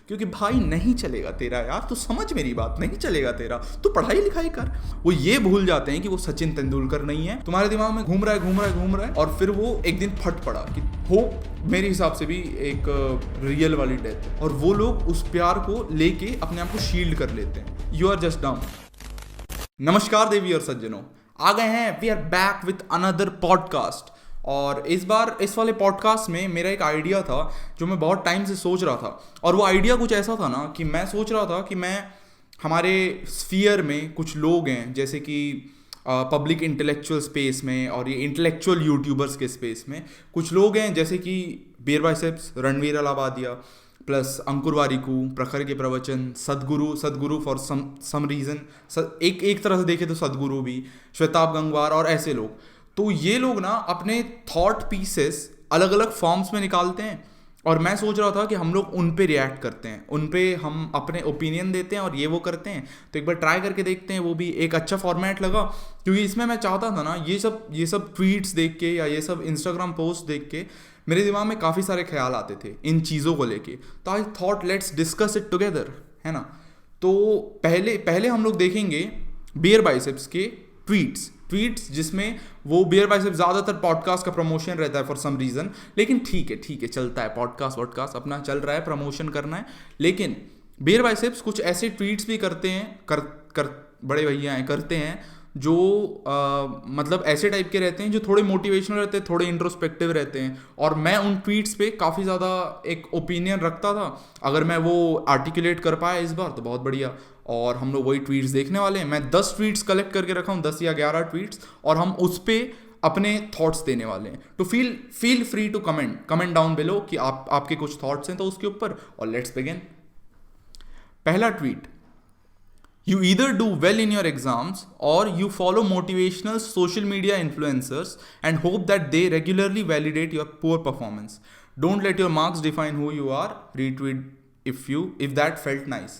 क्योंकि भाई नहीं चलेगा तेरा यार, तो समझ मेरी बात, नहीं चलेगा तेरा, तो पढ़ाई लिखाई कर। वो ये भूल जाते हैं कि वो सचिन तेंदुलकर नहीं है, तुम्हारे दिमाग में घूम रहा है और फिर वो एक दिन फट पड़ा कि होप मेरे हिसाब से भी एक रियल वाली डेथ है, और वो लोग उस प्यार को लेके अपने आप को शील्ड कर लेते हैं। यू आर जस्ट डम। नमस्कार देवी और सज्जनों, आ गए हैं, we are back with another podcast. और इस बार इस वाले पॉडकास्ट में मेरा एक आइडिया था जो मैं बहुत टाइम से सोच रहा था, और वो आइडिया कुछ ऐसा था ना कि मैं सोच रहा था कि मैं हमारे स्फीयर में कुछ लोग हैं, जैसे कि पब्लिक इंटेलेक्चुअल स्पेस में और ये इंटेलेक्चुअल यूट्यूबर्स के स्पेस में कुछ लोग हैं, जैसे कि Beer Biceps, Ranveer Allahabadia, plus Ankur Warikoo, Prakhar के प्रवचन, सदगुरु फॉर सम रीज़न, एक तरह से देखे तो सदगुरु भी, श्वेताब गंगवार और ऐसे लोग। तो ये लोग ना अपने थॉट पीसेस अलग अलग फॉर्म्स में निकालते हैं, और मैं सोच रहा था कि हम लोग उन पे रिएक्ट करते हैं, उन पे हम अपने ओपिनियन देते हैं और ये वो करते हैं। तो एक बार ट्राई करके देखते हैं, वो भी एक अच्छा फॉर्मेट लगा, क्योंकि इसमें मैं चाहता था ना ये सब ट्वीट्स देख के या ये सब इंस्टाग्राम पोस्ट देख के मेरे दिमाग में काफ़ी सारे ख्याल आते थे इन चीज़ों को लेके। तो I thought let's discuss it together, है ना। तो पहले हम लोग देखेंगे बियर बाइसेप्स के ट्वीट्स जिसमें वो बियर बाइसेप्स ज़्यादातर पॉडकास्ट का प्रमोशन रहता है फॉर सम रीज़न, लेकिन ठीक है चलता है, पॉडकास्ट अपना चल रहा है, प्रमोशन करना है। लेकिन बियर बाइसेप्स कुछ ऐसे ट्वीट्स भी करते हैं, बड़े भैया हैं, करते हैं जो मतलब ऐसे टाइप के रहते हैं जो थोड़े मोटिवेशनल रहते हैं, थोड़े इंट्रोस्पेक्टिव रहते हैं। और मैं उन ट्वीट्स पे काफ़ी ज़्यादा एक ओपिनियन रखता था। अगर मैं वो आर्टिकुलेट कर पाया इस बार तो बहुत बढ़िया, और हम लोग वही ट्वीट्स देखने वाले हैं। मैं 10 ट्वीट्स कलेक्ट करके रखा हूँ, 10 या 11 ट्वीट्स, और हम उस पर अपने थॉट्स देने वाले हैं। तो feel free to comment down below कि आपके कुछ थॉट्स हैं तो उसके ऊपर, और लेट्स बिगिन। पहला tweet: You either do well in your exams or you follow motivational social media influencers and hope that they regularly validate your poor performance. Don't let your marks define who you are. Retweet if that felt nice.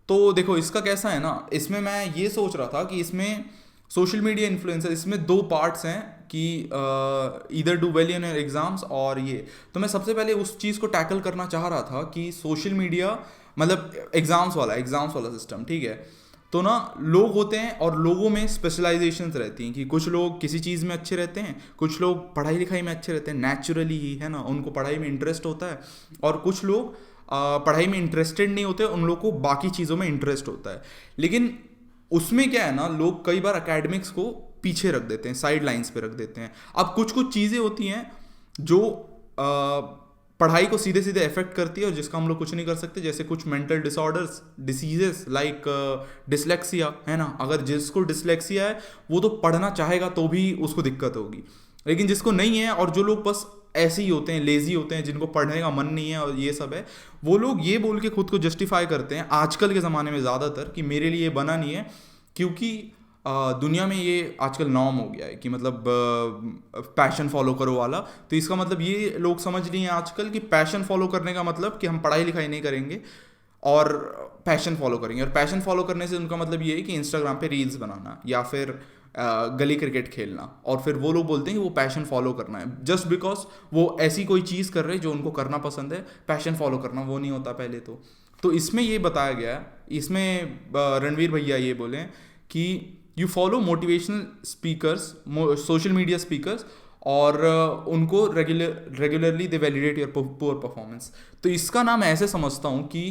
तो देखो इसका कैसा है ना, इसमें मैं ये सोच रहा था कि इसमें सोशल मीडिया इन्फ्लुएंसर, इसमें दो पार्ट्स हैं कि either do well in your exams और ये। तो मैं सबसे पहले उस चीज़ को टैकल करना चाह रहा था कि सोशल मीडिया मतलब एग्ज़ाम्स वाला सिस्टम, ठीक है। तो ना लोग होते हैं और लोगों में स्पेशलाइजेशंस रहती हैं कि कुछ लोग किसी चीज़ में अच्छे रहते हैं, कुछ लोग पढ़ाई लिखाई में अच्छे रहते हैं नेचुरली ही, है ना, उनको पढ़ाई में इंटरेस्ट होता है, और कुछ लोग पढ़ाई में इंटरेस्टेड नहीं होते, उन लोग को बाकी चीज़ों में इंटरेस्ट होता है। लेकिन उसमें क्या है ना, लोग कई बार एकेडमिक्स को पीछे रख देते हैं, साइड लाइन्स पे रख देते हैं। अब कुछ चीज़ें होती हैं जो पढ़ाई को सीधे सीधे इफेक्ट करती है और जिसका हम लोग कुछ नहीं कर सकते, जैसे कुछ mental disorders, diseases like dyslexia, है ना। अगर जिसको डिसलेक्सिया है वो तो पढ़ना चाहेगा तो भी उसको दिक्कत होगी, लेकिन जिसको नहीं है और जो लोग बस ऐसे ही होते हैं, लेजी होते हैं, जिनको पढ़ने का मन नहीं है और ये सब है, वो लोग ये बोल के खुद को जस्टिफाई करते हैं आजकल के ज़माने में ज़्यादातर कि मेरे लिए बना नहीं है, क्योंकि दुनिया में ये आजकल नॉर्म हो गया है कि मतलब पैशन फॉलो करो वाला। तो इसका मतलब ये लोग समझ लिए हैं आजकल कि पैशन फॉलो करने का मतलब कि हम पढ़ाई लिखाई नहीं करेंगे और पैशन फॉलो करेंगे, और पैशन फॉलो करने से उनका मतलब ये है कि इंस्टाग्राम पे रील्स बनाना या फिर गली क्रिकेट खेलना, और फिर वो लोग बोलते हैं कि वो पैशन फॉलो करना है जस्ट बिकॉज वो ऐसी कोई चीज़ कर रहे हैं जो उनको करना पसंद है। पैशन फॉलो करना वो नहीं होता पहले तो इसमें ये बताया गया है, इसमें रणवीर भैया ये बोले कि you follow motivational speakers, social media speakers, और उनको regularly they validate your poor performance. तो इसका नाम ऐसे समझता हूँ कि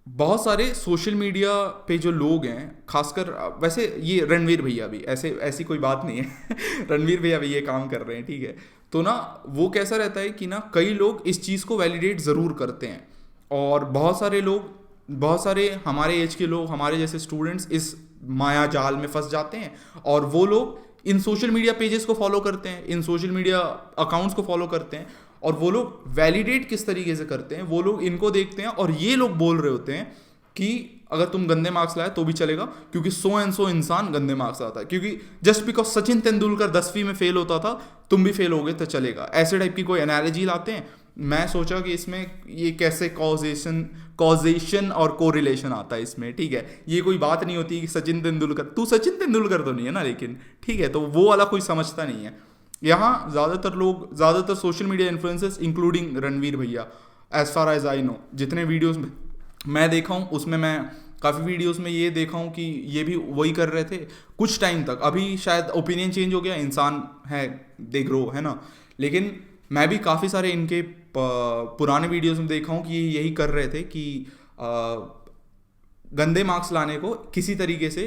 बहुत सारे सोशल मीडिया पे जो लोग हैं, खासकर वैसे ये रणवीर भैया भी ऐसी कोई बात नहीं है रणवीर भैया भी ये काम कर रहे हैं, ठीक है। तो ना वो कैसा रहता है कि ना कई लोग इस चीज़ को वैलिडेट ज़रूर करते हैं, और बहुत सारे हमारे एज के लोग, हमारे जैसे स्टूडेंट्स इस माया जाल में फंस जाते हैं, और वो लोग इन सोशल मीडिया पेजेस को फॉलो करते हैं, इन सोशल मीडिया अकाउंट्स को फॉलो करते हैं, और वो लोग वैलिडेट किस तरीके से करते हैं, वो लोग इनको देखते हैं और ये लोग बोल रहे होते हैं कि अगर तुम गंदे मार्क्स लाए तो भी चलेगा, क्योंकि सो एंड सो इंसान गंदे मार्क्स आता है, क्योंकि जस्ट बिकॉज सचिन तेंदुलकर 10वीं में फेल होता था तुम भी फेल हो गए तो चलेगा, ऐसे टाइप की कोई एनालॉजी लाते हैं। मैं सोचा कि इसमें ये कैसे कॉजेशन और कोरिलेशन आता है इसमें, ठीक है। ये कोई बात नहीं होती कि सचिन तेंदुलकर तो नहीं है ना, लेकिन ठीक है, तो वो वाला कोई समझता नहीं है। यहाँ ज़्यादातर social media influencers including Ranveer भैया as far as I know, जितने वीडियोस में मैं देखा हूँ उसमें मैं काफ़ी वीडियोस में ये देखा हूँ कि ये भी वही कर रहे थे कुछ टाइम तक। अभी शायद ओपिनियन चेंज हो गया, इंसान है, दे ग्रो, है ना। लेकिन मैं भी काफ़ी सारे इनके पुराने वीडियोस में देखा हूँ कि ये यही कर रहे थे कि गंदे मार्क्स लाने को किसी तरीके से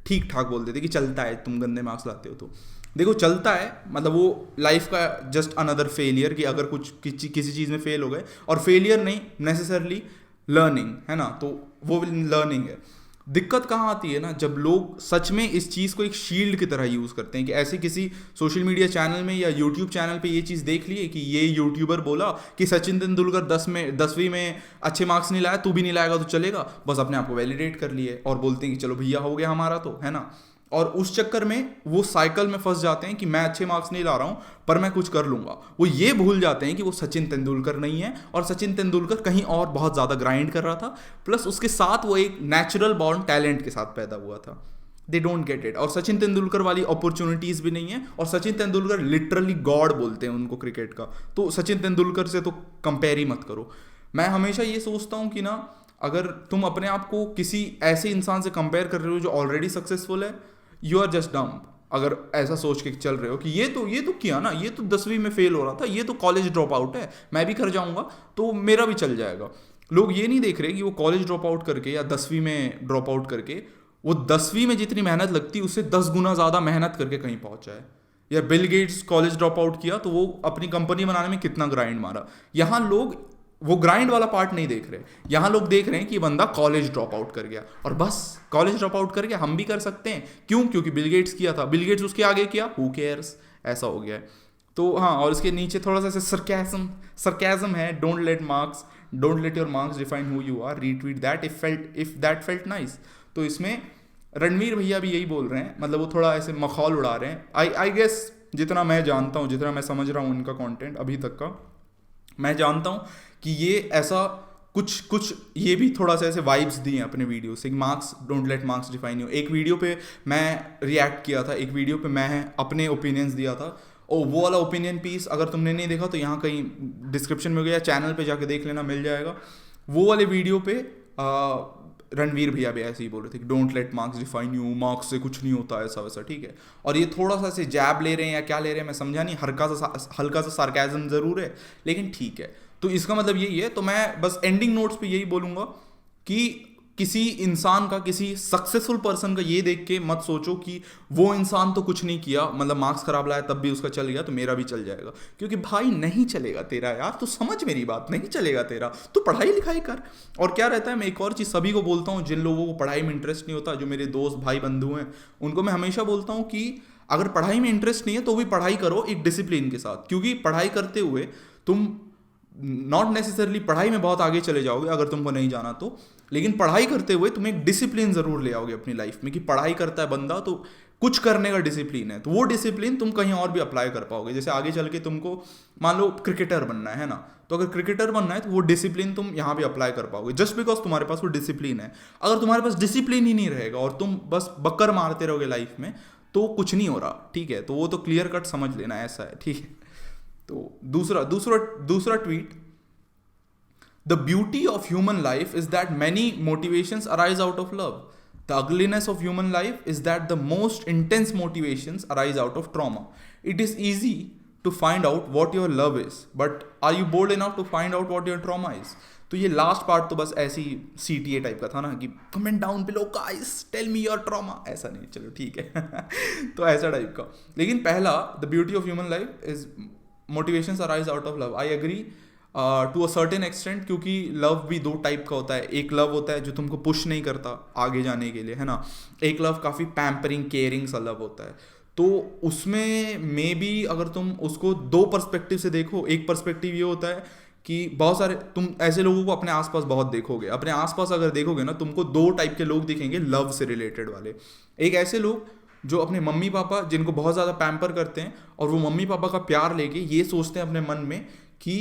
ठीक ठाक बोलते थे कि चलता है, तुम गंदे मार्क्स लाते हो तो देखो चलता है, मतलब वो लाइफ का जस्ट अनदर फेलियर कि अगर कुछ किसी चीज़ में फेल हो गए, और फेलियर नहीं नेसेसरली लर्निंग, है ना। तो वो लर्निंग है। दिक्कत कहाँ आती है ना, जब लोग सच में इस चीज़ को एक शील्ड की तरह यूज़ करते हैं कि ऐसे किसी सोशल मीडिया चैनल में या यूट्यूब चैनल पे ये चीज़ देख लिए कि ये यूट्यूबर बोला कि सचिन तेंदुलकर 10वीं में अच्छे मार्क्स नहीं लाया, तू भी नहीं लाएगा तो चलेगा, बस अपने आप को वैलिडेट कर लिए और बोलते हैं कि चलो भैया हो गया हमारा तो, है ना। और उस चक्कर में वो साइकिल में फंस जाते हैं कि मैं अच्छे मार्क्स नहीं ला रहा हूँ पर मैं कुछ कर लूँगा। वो ये भूल जाते हैं कि वो सचिन तेंदुलकर नहीं है, और सचिन तेंदुलकर कहीं और बहुत ज़्यादा ग्राइंड कर रहा था, प्लस उसके साथ वो एक नेचुरल बॉर्न टैलेंट के साथ पैदा हुआ था। They don't get it. और सचिन तेंदुलकर वाली अपॉर्चुनिटीज़ भी नहीं है, और सचिन तेंदुलकर लिटरली गॉड बोलते हैं उनको क्रिकेट का, तो सचिन तेंदुलकर से तो कंपेयर ही मत करो। मैं हमेशा ये सोचता हूँ कि ना, अगर तुम अपने आप को किसी ऐसे इंसान से कंपेयर कर रहे हो जो ऑलरेडी सक्सेसफुल है, यू आर जस्ट डम। अगर ऐसा सोच के चल रहे हो कि ये तो किया ना, ये तो 10वीं में फेल हो रहा था, ये तो कॉलेज ड्रॉप आउट है, मैं भी कर जाऊंगा तो मेरा भी चल जाएगा। लोग ये नहीं देख रहे कि वो कॉलेज ड्रॉप आउट करके या 10वीं में ड्रॉप आउट करके वो 10वीं में जितनी मेहनत लगती उससे 10 गुना ज़्यादा मेहनत करके कहीं पहुंचा है। या Bill Gates college drop out किया तो वो अपनी कंपनी बनाने में कितना ग्राइंड मारा। यहाँ लोग वो ग्राइंड वाला पार्ट नहीं देख रहे, यहाँ लोग देख रहे हैं कि बंदा कॉलेज ड्रॉप आउट कर गया, और बस कॉलेज ड्रॉप आउट कर गया, हम भी कर सकते हैं। क्यों? क्योंकि बिल गेट्स किया था, बिल गेट्स उसके आगे किया, हु केयर्स, ऐसा हो गया है। तो हाँ, और इसके नीचे थोड़ा सा ऐसे सरकाज़म है, don't let your marks define who you are, retweet that if that felt nice. तो इसमें रणवीर भैया भी यही बोल रहे हैं, मतलब वो थोड़ा ऐसे मखौल उड़ा रहे हैं। आई गेस जितना मैं जानता हूँ, जितना मैं समझ रहा हूँ उनका कंटेंट अभी तक का, मैं जानता हूँ कि ये ऐसा कुछ ये भी थोड़ा सा ऐसे वाइब्स दिए अपने वीडियो से, marks, don't let marks define you. एक वीडियो पे मैं रिएक्ट किया था, एक वीडियो पे मैं अपने ओपिनियंस दिया था, और वो वाला ओपिनियन पीस अगर तुमने नहीं देखा तो यहाँ कहीं डिस्क्रिप्शन में गया, चैनल पे जाके देख लेना, मिल जाएगा। वो वाले वीडियो पे रणवीर भैया भी ऐसे ही बोल रहे थे कि don't let marks define you, marks से कुछ नहीं होता ऐसा वैसा, ठीक है। और ये थोड़ा सा ऐसे जैब ले रहे हैं या क्या ले रहे हैं मैं समझा नहीं, हल्का सा सार्केज़म ज़रूर है, लेकिन ठीक है। तो इसका मतलब यही है। तो मैं बस एंडिंग नोट्स पे यही बोलूँगा कि किसी इंसान का, किसी सक्सेसफुल पर्सन का ये देख के मत सोचो कि वो इंसान तो कुछ नहीं किया, मतलब मार्क्स खराब लाया तब भी उसका चल गया तो मेरा भी चल जाएगा। क्योंकि भाई नहीं चलेगा तेरा यार, तो समझ मेरी बात, नहीं चलेगा तेरा, तो पढ़ाई लिखाई कर। और क्या रहता है, मैं एक और चीज़ सभी को बोलता हूँ, जिन लोगों को पढ़ाई में इंटरेस्ट नहीं होता, जो मेरे दोस्त भाई बंधु हैं, उनको मैं हमेशा बोलता हूँ कि अगर पढ़ाई में इंटरेस्ट नहीं है तो भी पढ़ाई करो एक डिसिप्लिन के साथ। क्योंकि पढ़ाई करते हुए तुम नॉट नेसेसरली पढ़ाई में बहुत आगे चले जाओगे अगर तुमको नहीं जाना तो, लेकिन पढ़ाई करते हुए तुम एक डिसिप्लिन ज़रूर ले आओगे अपनी लाइफ में कि पढ़ाई करता है बंदा तो कुछ करने का डिसिप्लिन है, तो वो डिसिप्लिन तुम कहीं और भी अप्लाई कर पाओगे। जैसे आगे चल के तुमको मान लो क्रिकेटर बनना है ना, तो अगर क्रिकेटर बनना है तो वो डिसिप्लिन तुम यहाँ भी अप्लाई कर पाओगे, जस्ट बिकॉज तुम्हारे पास वो डिसिप्लिन है। अगर तुम्हारे पास डिसिप्लिन ही नहीं रहेगा और तुम बस बक्कर मारते रहोगे लाइफ में तो कुछ नहीं हो रहा, ठीक है। तो वो तो क्लियर कट समझ लेना, ऐसा है, ठीक है। तो दूसरा tweet, the beauty of human life is that many motivations arise out of love. The ugliness of human life is that the most intense motivations arise out of trauma. It is easy to find out what your love is, but are you bold enough to find out what your trauma is? तो ये last part तो बस ऐसी CTA type का था ना कि comment down below guys tell me your trauma, ऐसा नहीं, चलो ठीक है तो ऐसा टाइप का। लेकिन पहला, the beauty of human life is motivations arise out of love, I agree to a certain extent, क्योंकि लव भी दो टाइप का होता है। एक लव होता है जो तुमको पुश नहीं करता आगे जाने के लिए, है ना। एक लव काफ़ी पैम्परिंग केयरिंग सा लव होता है। तो उसमें मे बी अगर तुम उसको दो पर्सपेक्टिव से देखो, एक पर्सपेक्टिव ये होता है कि बहुत सारे तुम ऐसे लोगों को अपने आसपास बहुत देखोगे। अपने आसपास अगर देखोगे ना, तुमको दो टाइप के लोग दिखेंगे लव से रिलेटेड वाले। एक ऐसे लोग जो अपने मम्मी पापा जिनको बहुत ज़्यादा पैम्पर करते हैं और वो मम्मी पापा का प्यार लेके ये सोचते हैं अपने मन में कि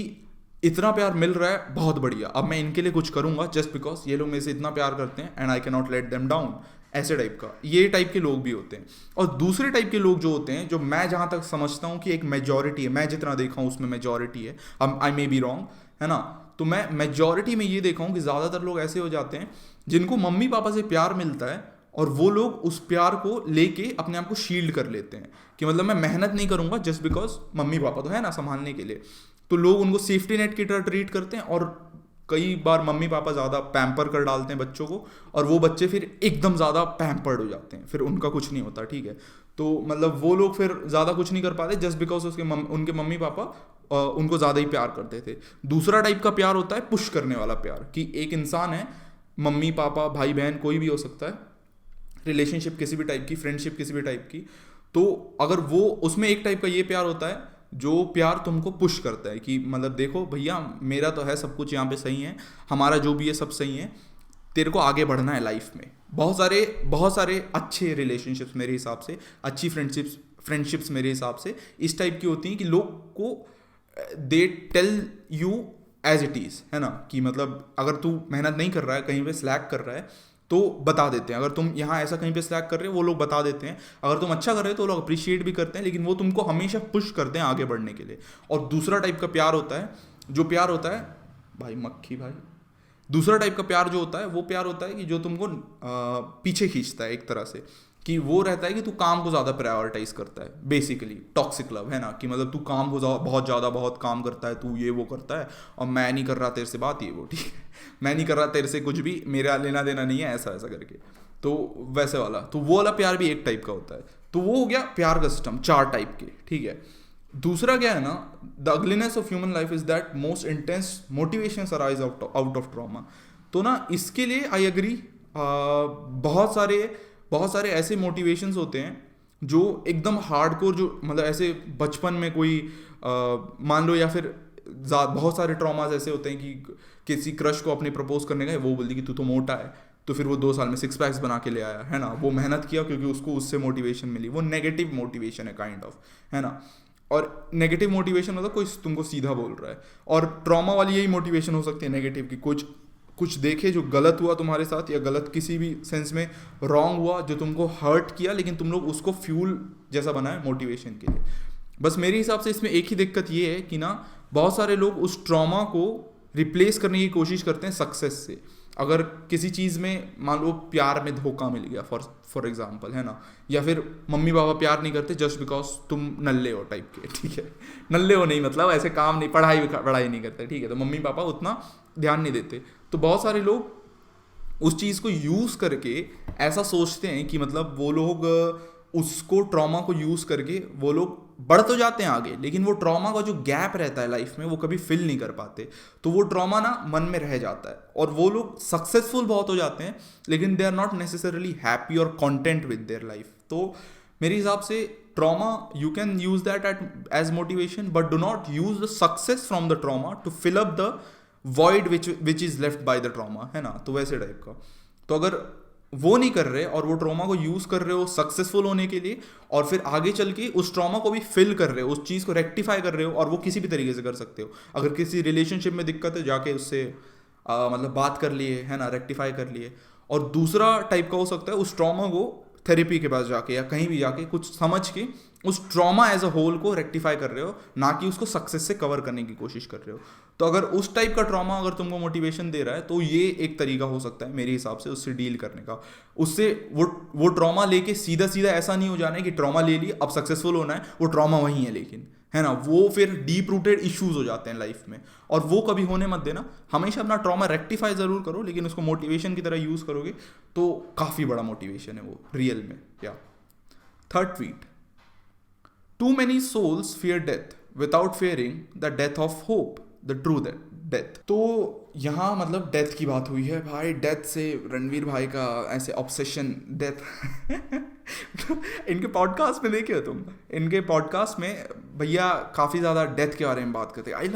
इतना प्यार मिल रहा है, बहुत बढ़िया, अब मैं इनके लिए कुछ करूंगा जस्ट बिकॉज ये लोग मेरे से इतना प्यार करते हैं and I can not let them down, ऐसे टाइप का। ये टाइप के लोग भी होते हैं। और दूसरे टाइप के लोग जो होते हैं, जो मैं जहाँ तक समझता हूँ कि एक मेजॉरिटी है, मैं जितना देखा हूँ उसमें मेजॉरिटी है, आई मे बी रॉन्ग, है ना। तो मैं मेजॉरिटी में ये देखा हूँ कि ज़्यादातर लोग ऐसे हो जाते हैं जिनको मम्मी पापा से प्यार मिलता है और वो लोग उस प्यार को लेके अपने आप को शील्ड कर लेते हैं कि मतलब मैं मेहनत नहीं करूँगा जस्ट बिकॉज मम्मी पापा तो है ना संभालने के लिए, तो लोग उनको सेफ्टी नेट की तरह ट्रीट करते हैं और कई बार मम्मी पापा ज़्यादा पैम्पर कर डालते हैं बच्चों को और वो बच्चे फिर एकदम ज़्यादा पैम्पर्ड हो जाते हैं, फिर उनका कुछ नहीं होता, ठीक है। तो मतलब वो लोग फिर ज़्यादा कुछ नहीं कर पाते जस्ट बिकॉज उनके मम्मी पापा उनको ज़्यादा ही प्यार करते थे। दूसरा टाइप का प्यार होता है पुश करने वाला प्यार, कि एक इंसान है, मम्मी पापा भाई बहन कोई भी हो सकता है, रिलेशनशिप किसी भी टाइप की, फ्रेंडशिप किसी भी टाइप की, तो अगर वो उसमें एक टाइप का ये प्यार होता है जो प्यार तुमको पुश करता है कि मतलब देखो भैया मेरा तो है सब कुछ यहाँ पे सही है, हमारा जो भी है सब सही है, तेरे को आगे बढ़ना है लाइफ में। बहुत सारे अच्छे रिलेशनशिप्स मेरे हिसाब से, अच्छी फ्रेंडशिप्स मेरे हिसाब से इस टाइप की होती हैं कि लोग को they tell you as it is, है ना, कि मतलब अगर तू मेहनत नहीं कर रहा है, कहीं पे स्लैक कर रहा है तो बता देते हैं, अगर तुम यहाँ ऐसा कहीं पे स्लैक कर रहे हो वो लोग बता देते हैं, अगर तुम अच्छा कर रहे हो तो लोग अप्रिशिएट भी करते हैं, लेकिन वो तुमको हमेशा पुश करते हैं आगे बढ़ने के लिए। और दूसरा टाइप का प्यार होता है, जो प्यार होता है भाई मक्खी भाई, दूसरा टाइप का प्यार जो होता है वो प्यार होता है कि जो तुमको पीछे खींचता है एक तरह से, कि वो रहता है कि तू काम को ज़्यादा प्रायोरिटाइज करता है, बेसिकली टॉक्सिक लव, है ना, कि मतलब तू काम को बहुत काम करता है, तू ये वो करता है और मैं नहीं कर रहा तेरे से बात, ये वो, ठीक है, मैं नहीं कर रहा तेरे से कुछ भी, मेरा लेना देना नहीं है, ऐसा ऐसा करके, तो वैसे वाला, तो वो वाला प्यार भी एक टाइप का होता है। तो वो हो गया प्यार का सिस्टम, 4 टाइप के, ठीक है। दूसरा क्या है ना, the ugliness of human life is that most intense motivations arise out of trauma. तो ना इसके लिए आई एग्री, बहुत सारे ऐसे मोटिवेशंस होते हैं जो एकदम हार्डकोर, जो मतलब ऐसे बचपन में कोई मान लो, या फिर बहुत सारे ट्रॉमास ऐसे होते हैं कि किसी क्रश को अपने प्रपोज करने गए, वो बोलती कि तू तो मोटा है, तो फिर वो 2 साल में 6 पैक्स बना के ले आया, है ना, वो मेहनत किया क्योंकि उसको उससे मोटिवेशन मिली, वो नेगेटिव मोटिवेशन है काइंड ऑफ, है ना। और नेगेटिव मोटिवेशन मतलब कोई तुमको सीधा बोल रहा है, और ट्रॉमा वाली यही मोटिवेशन हो सकती है नेगेटिव की, कुछ देखे जो गलत हुआ तुम्हारे साथ, या गलत किसी भी सेंस में रॉन्ग हुआ जो तुमको हर्ट किया, लेकिन तुम लोग उसको फ्यूल जैसा बनाए मोटिवेशन के लिए। बस मेरे हिसाब से इसमें एक ही दिक्कत ये है कि ना बहुत सारे लोग उस ट्रॉमा को रिप्लेस करने की कोशिश करते हैं सक्सेस से। अगर किसी चीज़ में मान लो प्यार में धोखा मिल गया फॉर एग्जांपल, है ना, या फिर मम्मी पापा प्यार नहीं करते जस्ट बिकॉज तुम नल्ले हो टाइप के, ठीक है, नल्ले हो नहीं मतलब ऐसे काम नहीं, पढ़ाई नहीं करते, ठीक है, तो मम्मी पापा उतना ध्यान नहीं देते, तो बहुत सारे लोग उस चीज़ को यूज़ करके ऐसा सोचते हैं कि मतलब वो लोग उसको ट्रॉमा को यूज़ करके वो लोग बढ़ तो जाते हैं आगे, लेकिन वो ट्रॉमा का जो गैप रहता है लाइफ में वो कभी फिल नहीं कर पाते, तो वो ट्रॉमा ना मन में रह जाता है, और वो लोग सक्सेसफुल बहुत हो जाते हैं लेकिन they are not necessarily happy और कॉन्टेंट विद देयर लाइफ। तो मेरे हिसाब से trauma you can use that as motivation, but do not use the success from the trauma to fill up the void which is left by the trauma, है ना, तो वैसे type का। तो अगर वो नहीं कर रहे और वो ट्रॉमा को यूज़ कर रहे हो सक्सेसफुल होने के लिए, और फिर आगे चल के उस ट्रॉमा को भी फिल कर रहे हो, उस चीज़ को रेक्टिफाई कर रहे हो, और वो किसी भी तरीके से कर सकते हो। अगर किसी रिलेशनशिप में दिक्कत है जाके उससे मतलब बात कर लिए, है ना, रेक्टिफाई कर लिए। और दूसरा टाइप का हो सकता है उस ट्रॉमा को थेरेपी के पास जाके या कहीं भी जाके कुछ समझ के उस ट्रॉमा एज अ होल को रेक्टिफाई कर रहे हो, ना कि उसको सक्सेस से कवर करने की कोशिश कर रहे हो। तो अगर उस टाइप का ट्रॉमा अगर तुमको मोटिवेशन दे रहा है तो ये एक तरीका हो सकता है मेरे हिसाब से उससे डील करने का। उससे वो ट्रॉमा लेके सीधा ऐसा नहीं हो जाना है कि ट्रॉमा ले ली अब सक्सेसफुल होना है, वो ट्रॉमा वहीं है लेकिन, है ना, वो फिर डीप रूटेड इश्यूज हो जाते हैं लाइफ में, और वो कभी होने मत देना। हमेशा अपना ट्रॉमा रेक्टिफाई जरूर करो, लेकिन उसको मोटिवेशन की तरह यूज करोगे तो काफी बड़ा मोटिवेशन है वो रियल में। या third tweet, too many souls fear death without fearing the death of hope, the true death. तो यहाँ मतलब डेथ की बात हुई है भाई, डेथ से रणवीर भाई का ऐसे ऑब्सेशन डेथ इनके पॉडकास्ट में देखे हो तुम, इनके पॉडकास्ट में भैया काफ़ी ज़्यादा डेथ के बारे में बात करते हैं, आई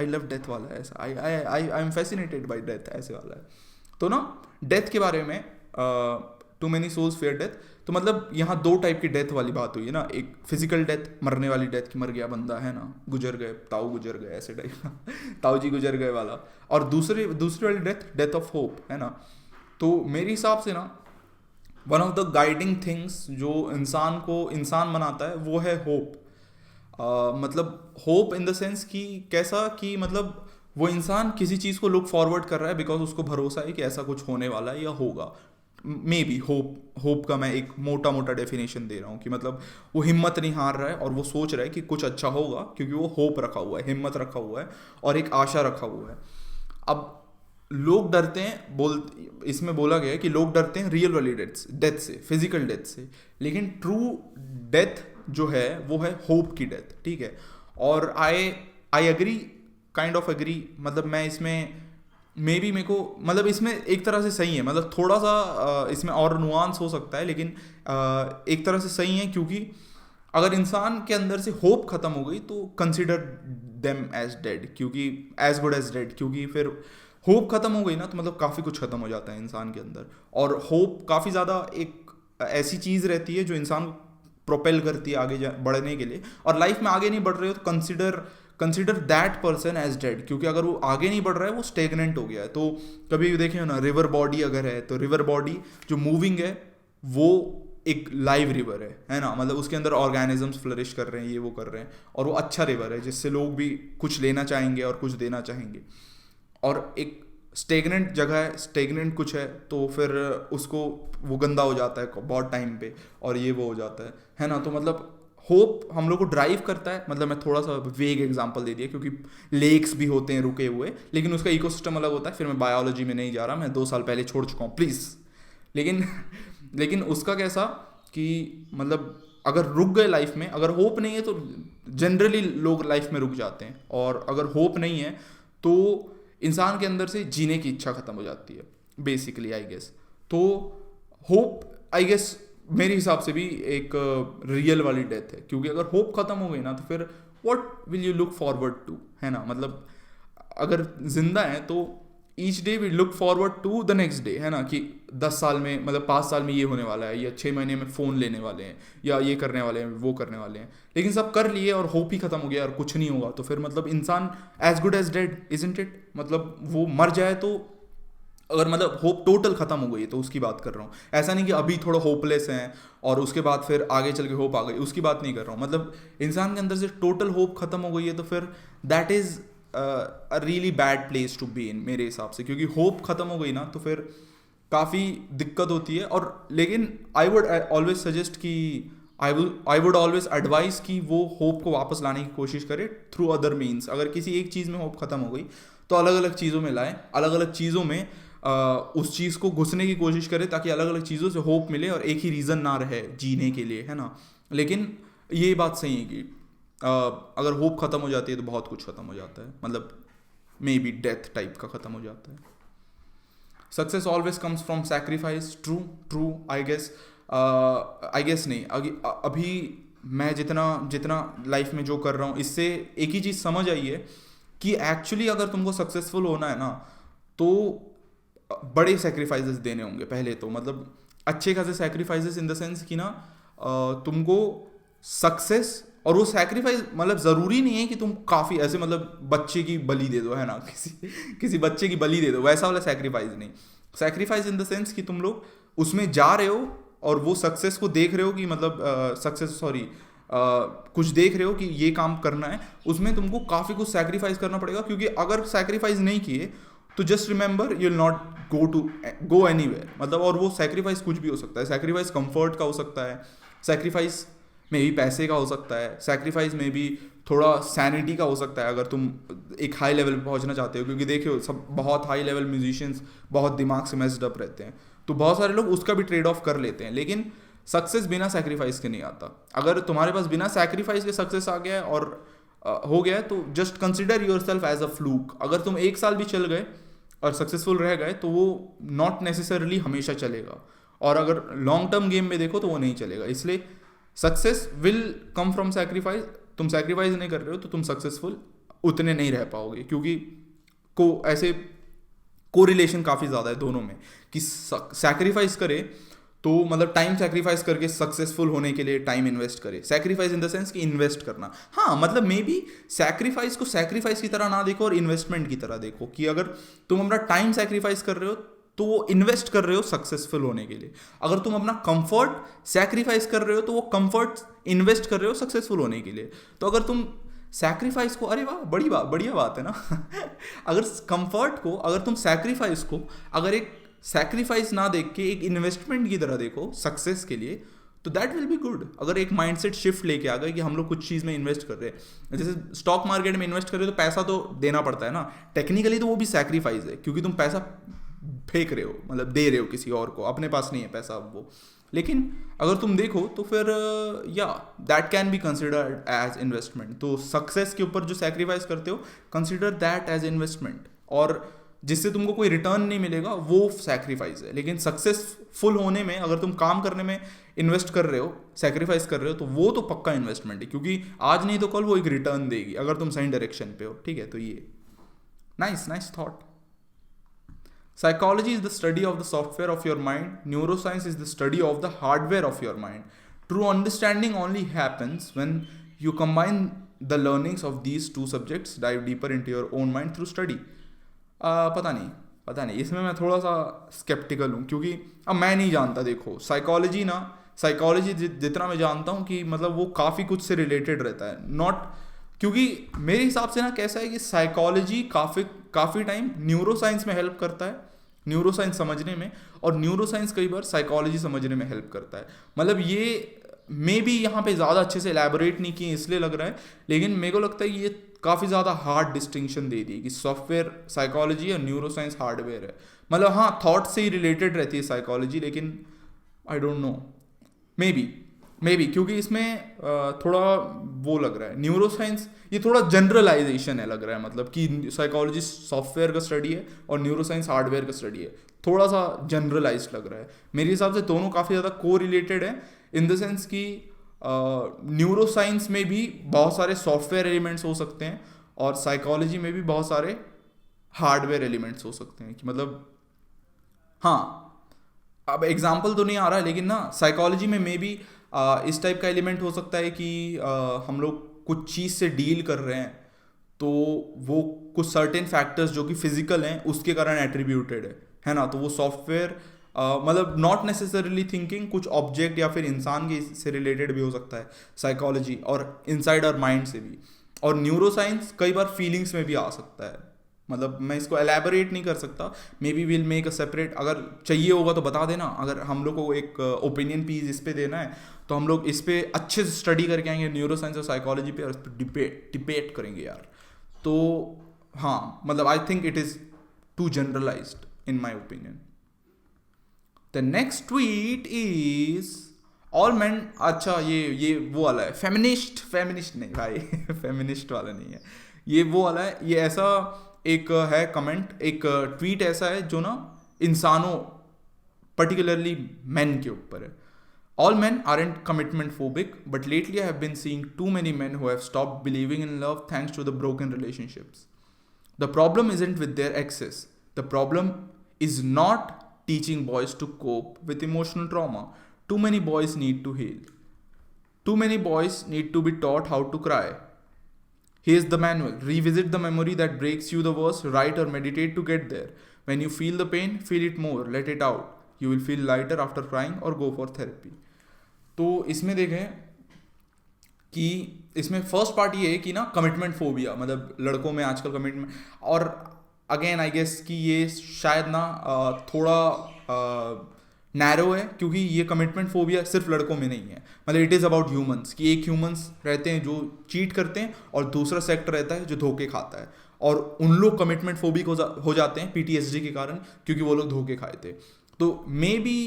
लव डेथ वाला है ऐसा, I am fascinated by death ऐसे वाला है। तो ना डेथ के बारे में too many souls fear death, तो मतलब यहाँ 2 टाइप की डेथ वाली बात हुई है ना, एक फिजिकल डेथ, मरने वाली डेथ की मर गया बंदा, है ना, गुजर गए, ताऊ गुजर गए ऐसे टाइप का ताऊ जी गुजर गए वाला, और दूसरी वाली डेथ ऑफ होप, है ना। तो मेरे हिसाब से ना one of the guiding things जो इंसान को इंसान बनाता है वो है होप। मतलब होप इन द सेंस कि कैसा, कि मतलब वो इंसान किसी चीज़ को लुक फॉरवर्ड कर रहा है बिकॉज उसको भरोसा है कि ऐसा कुछ होने वाला है या होगा। मे बी होप का मैं एक मोटा मोटा डेफिनेशन दे रहा हूँ कि मतलब वो हिम्मत नहीं हार रहा है और वो सोच रहा है कि कुछ अच्छा होगा, क्योंकि वो होप रखा हुआ है, हिम्मत रखा हुआ है और एक आशा रखा हुआ है। अब लोग डरते हैं, इसमें बोला गया है कि लोग डरते हैं रियल वाली डेथ से, फिजिकल डेथ से, लेकिन ट्रू डेथ जो है वो है होप की डेथ, ठीक है। और I agree, kind of agree, मतलब मैं इसमें मे बी मेरे को मतलब इसमें एक तरह से सही है, मतलब थोड़ा सा इसमें और नुआंस हो सकता है, लेकिन एक तरह से सही है, क्योंकि अगर इंसान के अंदर से होप खत्म हो गई तो कंसिडर देम एज डेड, क्योंकि एज गुड एज डेड, क्योंकि फिर होप खत्म हो गई ना तो मतलब काफ़ी कुछ खत्म हो जाता है इंसान के अंदर। और होप काफ़ी ज़्यादा एक ऐसी चीज़ रहती है जो इंसान को प्रोपेल करती है आगे बढ़ने के लिए। और लाइफ में आगे नहीं बढ़ रहे हो तो consider that person as dead, क्योंकि अगर वो आगे नहीं बढ़ रहा है, वो स्टेगनेंट हो गया है। तो कभी भी देखें ना, रिवर बॉडी अगर है तो रिवर बॉडी जो मूविंग है वो एक लाइव रिवर है ना, मतलब उसके अंदर ऑर्गेनिजम्स फ्लरिश कर रहे हैं, ये वो कर रहे हैं, और वो अच्छा रिवर है जिससे लोग भी कुछ लेना चाहेंगे और कुछ देना चाहेंगे। और एक स्टेगनेंट जगह है, स्टेगनेंट कुछ है तो फिर उसको वो गंदा हो जाता है बहुत टाइम पे, और ये वो हो जाता है ना। तो मतलब होप हम लोग को ड्राइव करता है, मतलब मैं थोड़ा सा वेग एग्जांपल दे दिया क्योंकि लेक्स भी होते हैं रुके हुए, लेकिन उसका इकोसिस्टम अलग होता है। फिर मैं बायोलॉजी में नहीं जा रहा, मैं 2 साल पहले छोड़ चुका हूँ प्लीज़। लेकिन उसका कैसा कि मतलब अगर रुक गए लाइफ में, अगर होप नहीं है तो जनरली लोग लाइफ में रुक जाते हैं, और अगर होप नहीं है तो इंसान के अंदर से जीने की इच्छा खत्म हो जाती है बेसिकली, आई गेस। तो होप आई गेस मेरे हिसाब से भी एक रियल वाली डेथ है, क्योंकि अगर होप खत्म हो गई ना तो फिर what will you look forward to, है ना। मतलब अगर जिंदा है तो each day we look forward to the next day, है ना, कि 10 साल में मतलब 5 साल में ये होने वाला है, या 6 महीने में फ़ोन लेने वाले हैं, या ये करने वाले हैं, वो करने वाले हैं, लेकिन सब कर लिए और होप ही खत्म हो गया और कुछ नहीं होगा, तो फिर मतलब इंसान as good as dead, isn't it. मतलब वो मर जाए तो, अगर मतलब होप टोटल खत्म हो गई है तो उसकी बात कर रहा हूँ, ऐसा नहीं कि अभी थोड़ा होपलेस हैं और उसके बाद फिर आगे चल के होप आ गई, उसकी बात नहीं कर रहा हूँ। मतलब इंसान के अंदर से टोटल होप खत्म हो गई है तो फिर that is a really bad place to be in मेरे हिसाब से, क्योंकि होप खत्म हो गई ना तो फिर काफ़ी दिक्कत होती है। और लेकिन आई वुड ऑलवेज सजेस्ट कि आई वुड ऑलवेज एडवाइस कि वो होप को वापस लाने की कोशिश करे थ्रू अदर मीन्स। अगर किसी एक चीज़ में होप खत्म हो गई तो अलग अलग चीज़ों में लाए, अलग अलग चीज़ों में उस चीज़ को घुसने की कोशिश करे, ताकि अलग अलग चीज़ों से होप मिले और एक ही रीज़न ना रहे जीने के लिए, है ना। लेकिन ये बात सही है कि अगर होप खत्म हो जाती है तो बहुत कुछ खत्म हो जाता है, मतलब मे बी डेथ टाइप का खत्म हो जाता है। Success always comes from sacrifice, true I guess नहीं, अभी मैं जितना लाइफ में जो कर रहा हूँ, इससे एक ही चीज़ समझ आई है कि एक्चुअली अगर तुमको सक्सेसफुल होना है ना तो बड़े सेक्रीफाइसेस देने होंगे पहले तो, मतलब अच्छे खासे सेक्रीफाइसेस इन द सेंस कि ना तुमको सक्सेस, और वो सेक्रीफाइस मतलब ज़रूरी नहीं है कि तुम काफ़ी ऐसे मतलब बच्चे की बलि दे दो, है ना, किसी बच्चे की बलि दे दो, वैसा वाला सेक्रीफाइस नहीं। सेक्रीफाइस इन द सेंस कि तुम लोग उसमें जा रहे हो और वो सक्सेस को देख रहे हो कि मतलब कुछ देख रहे हो कि ये काम करना है, उसमें तुमको काफ़ी कुछ सेक्रीफाइस करना पड़ेगा, क्योंकि अगर सेक्रीफाइस नहीं किए तो just remember you will not go anywhere, मतलब। और वो सेक्रीफाइस कुछ भी हो सकता है, सेक्रीफाइस कंफर्ट का हो सकता है, सेक्रीफाइस में भी पैसे का हो सकता है, सेक्रीफाइस में भी थोड़ा सैनिटी का हो सकता है अगर तुम एक हाई लेवल पे पहुंचना चाहते हो, क्योंकि देखियो सब बहुत हाई लेवल म्यूजिशियंस बहुत दिमाग से मेस्ड अप रहते हैं, तो बहुत सारे लोग उसका भी ट्रेड ऑफ कर लेते हैं। लेकिन सक्सेस बिना सेक्रीफाइस के नहीं आता। अगर तुम्हारे पास बिना सेक्रीफाइस के सक्सेस आ गया है और हो गया है तो just consider yourself as a fluke. अगर तुम 1 साल भी चल गए और सक्सेसफुल रह गए तो वो नॉट नेसेसरली हमेशा चलेगा, और अगर लॉन्ग टर्म गेम में देखो तो वो नहीं चलेगा। इसलिए success will come from sacrifice. तुम सेक्रीफाइस नहीं कर रहे हो तो तुम सक्सेसफुल उतने नहीं रह पाओगे, क्योंकि ऐसे कोरिलेशन काफ़ी ज़्यादा है दोनों में कि सेक्रीफाइस करे तो मतलब टाइम सेक्रीफाइस करके सक्सेसफुल होने के लिए टाइम इन्वेस्ट करे। सेक्रीफाइस इन द सेंस कि इन्वेस्ट करना, हाँ, मतलब मे बी सेक्रीफाइस को सेक्रीफाइस की तरह ना देखो और इन्वेस्टमेंट की तरह देखो, कि अगर तुम अपना टाइम सेक्रीफाइस कर रहे हो तो वो इन्वेस्ट कर रहे हो सक्सेसफुल होने के लिए। अगर तुम अपना कंफर्ट सेक्रीफाइस कर रहे हो तो वो कंफर्ट इन्वेस्ट कर रहे हो सक्सेसफुल होने के लिए। तो अगर तुम सैक्रिफाइस को, अरे वाह, बड़ी बात, बढ़िया बात है ना। अगर कंफर्ट को, अगर तुम सैक्रिफाइस को अगर एक सैक्रिफाइस ना देख के एक इन्वेस्टमेंट की तरह देखो सक्सेस के लिए, तो दैट विल बी गुड। अगर एक माइंडसेट शिफ्ट लेके आ गए कि हम लोग कुछ चीज़ में इन्वेस्ट कर रहे हैं, जैसे स्टॉक मार्केट में इन्वेस्ट कर रहे हो तो पैसा तो देना पड़ता है ना, टेक्निकली तो वो भी सैक्रिफाइस है, क्योंकि तुम पैसा फेंक रहे हो, मतलब दे रहे हो किसी और को, अपने पास नहीं है पैसा अब वो। लेकिन अगर तुम देखो तो फिर या that can be considered as investment. तो सक्सेस के ऊपर जो सैक्रिफाइस करते हो, कंसिडर दैट एज इन्वेस्टमेंट, और जिससे तुमको कोई रिटर्न नहीं मिलेगा वो सैक्रिफाइस है। लेकिन सक्सेसफुल होने में, अगर तुम काम करने में इन्वेस्ट कर रहे हो, सैक्रिफाइस कर रहे हो, तो वो तो पक्का इन्वेस्टमेंट है, क्योंकि आज नहीं तो कल वो एक रिटर्न देगी अगर तुम सही डायरेक्शन पे हो। ठीक है, तो ये nice thought. Psychology is the study of the software of your mind. Neuroscience is the study of the hardware of your mind. True understanding only happens when you combine the learnings of these two subjects, dive deeper into your own mind through study. पता नहीं, इसमें मैं थोड़ा सा sceptical हूँ, क्योंकि अब मैं नहीं जानता। देखो साइकोलॉजी जितना मैं जानता हूँ कि मतलब वो काफ़ी कुछ से रिलेटेड रहता है, नॉट, क्योंकि मेरे हिसाब से ना कैसा है कि साइकोलॉजी काफ़ी टाइम न्यूरोसाइंस में हेल्प करता है, न्यूरोसाइंस समझने में, और न्यूरोसाइंस कई बार साइकोलॉजी समझने में हेल्प करता है। मतलब ये मे भी यहाँ पे ज़्यादा अच्छे से एलैबोरेट नहीं किए इसलिए लग रहा है, लेकिन मेरे को लगता है कि ये काफ़ी ज़्यादा हार्ड डिस्टिंक्शन दे दी कि सॉफ्टवेयर साइकोलॉजी और न्यूरोसाइंस हार्डवेयर है। मतलब हाँ, थॉट से ही रिलेटेड रहती है साइकोलॉजी, लेकिन I don't know, may be क्योंकि इसमें थोड़ा वो लग रहा है, न्यूरोसाइंस ये थोड़ा जनरलाइजेशन है लग रहा है, मतलब कि साइकोलॉजी सॉफ्टवेयर का स्टडी है और न्यूरोसाइंस हार्डवेयर का स्टडी है, थोड़ा सा जनरलाइज्ड लग रहा है। मेरे हिसाब से दोनों काफ़ी ज़्यादा को रिलेटेड है, इन द सेंस कि न्यूरोसाइंस में भी बहुत सारे सॉफ्टवेयर एलिमेंट्स हो सकते हैं और साइकोलॉजी में भी बहुत सारे हार्डवेयर एलिमेंट्स हो सकते हैं। कि मतलब हाँ, अब एग्जाम्पल तो नहीं आ रहा है, लेकिन ना साइकोलॉजी में मे बी इस टाइप का एलिमेंट हो सकता है कि हम लोग कुछ चीज़ से डील कर रहे हैं, तो वो कुछ सर्टेन फैक्टर्स जो कि फिजिकल हैं उसके कारण एट्रीब्यूटेड है ना, तो वो सॉफ्टवेयर मतलब नॉट नेसेसरीली थिंकिंग, कुछ ऑब्जेक्ट या फिर इंसान के से रिलेटेड भी हो सकता है साइकोलॉजी, और इनसाइड आवर माइंड से भी। और न्यूरोसाइंस कई बार फीलिंग्स में भी आ सकता है, मतलब मैं इसको एलैबोरेट नहीं कर सकता, may be will make a separate, अगर चाहिए होगा तो बता देना। अगर हम लोग को एक ओपिनियन पीस इस पे देना है तो हम लोग इस पे अच्छे से स्टडी करके आएंगे न्यूरोसाइंस और साइकोलॉजी पे, और इस पर डिबेट करेंगे यार। तो हाँ, मतलब I think it is too generalised in my opinion. The next tweet is all man, अच्छा ये वो वाला है, फेमिनिस्ट नहीं भाई, फेमिनिस्ट वाला नहीं है, ये वो वाला है। ये ऐसा एक है कमेंट, एक ट्वीट ऐसा है जो ना इंसानों पर्टिकुलरली मेन के ऊपर है। All men aren't commitment phobic, but lately I have been seeing too many men who have stopped believing in love thanks to the broken relationships. The problem isn't with their exes. The problem is not teaching boys to cope with emotional trauma. Too many boys need to heal. Too many boys need to be taught how to cry. Here's the manual. Revisit the memory that breaks you the worst. Write or meditate to get there. When you feel the pain, feel it more. Let it out. You will feel lighter after crying or go for therapy. तो इसमें देखें कि इसमें first part ये है कि ना commitment phobia, मतलब लड़कों में आजकल कमिटमेंट, और अगेन आई गेस कि ये शायद ना थोड़ा नैरो है, क्योंकि ये कमिटमेंट फोबिया सिर्फ लड़कों में नहीं है, मतलब इट इज़ अबाउट ह्यूमंस, कि एक ह्यूमंस रहते हैं जो चीट करते हैं और दूसरा सेक्टर रहता है जो धोखे खाता है, और उन लोग कमिटमेंट फोबिक हो जाते हैं PTSD के कारण, क्योंकि वो लोग धोखे खाए थे। तो मे बी